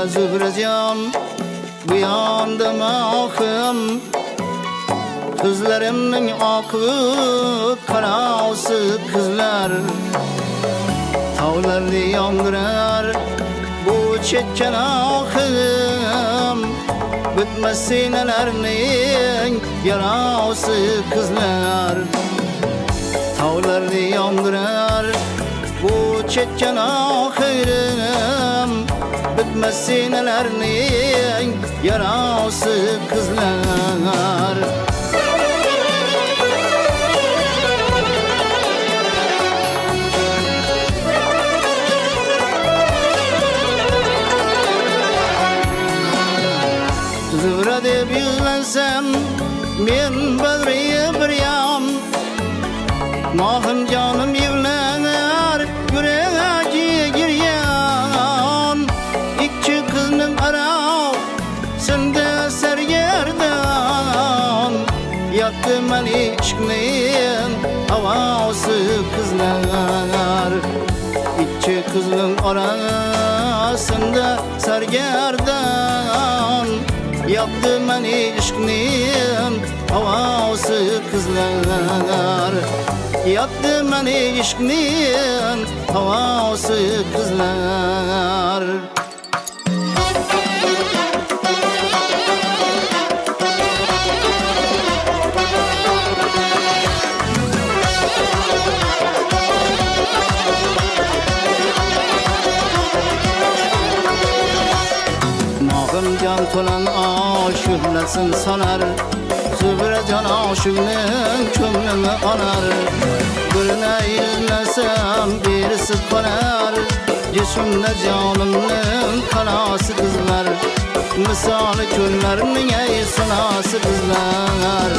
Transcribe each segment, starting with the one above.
Zührecan bu yanda mahım Kızlarımın akı karası kızlar Tavlarını yandırar bu çekken ahım Bitmez sinelerinin yarası kızlar Tavlarını yandırar bu çekken ahırım Bitmez sinelerinin yarası kızlar Zıvra deb yüzlensem men bedriye bir yan Mahım canım yivlener yüreğe giryan İki kızının ara sende sergerdan Yaktı beni işkinin havası kızlar İki kızının arasında sergerdan Yaktı beni işkinin havası kızlar Yaktı beni işkinin havası kızlar Mahım can tolan aşıklasın sanar Zührecan aşığının kömlünü anar Birine izlesem birisi kanar Cisimde canımın kanası kızlar Misali küllerinin ey sanası kızlar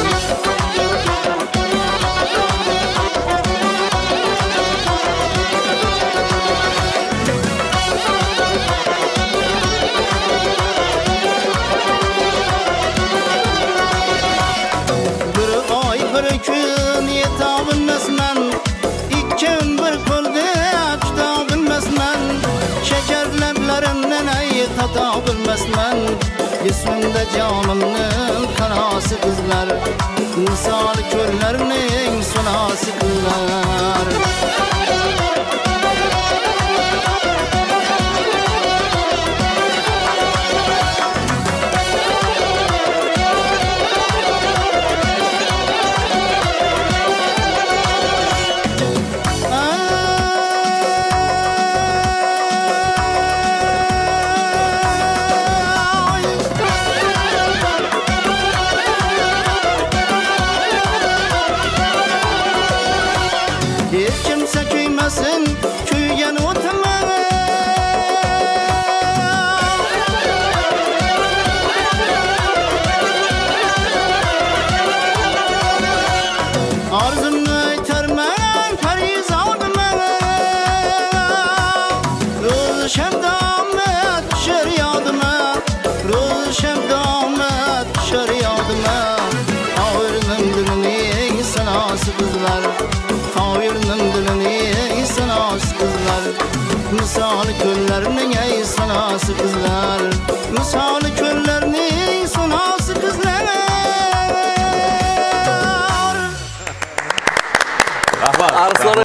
Bir gün yetabilmezmen İkin bir kulda tutabilmezmen Şeker leblerinden ey tatabilmezmen Yüzünde canımın kanası kızlar Misal küllerinin sunası kızlar Hiç kimse kuymasın kuygen otuma Arzumnu aytarman farizadıma Roz şemdamet düşer yadıma Roz şemdamet düşer yadıma Ağırının dilinin sanası kızlar Ağırının dilinin sanası kızlar Misal küllerinin ey sanası kızlar Misal küllerinin sanası kızlar Rahmat.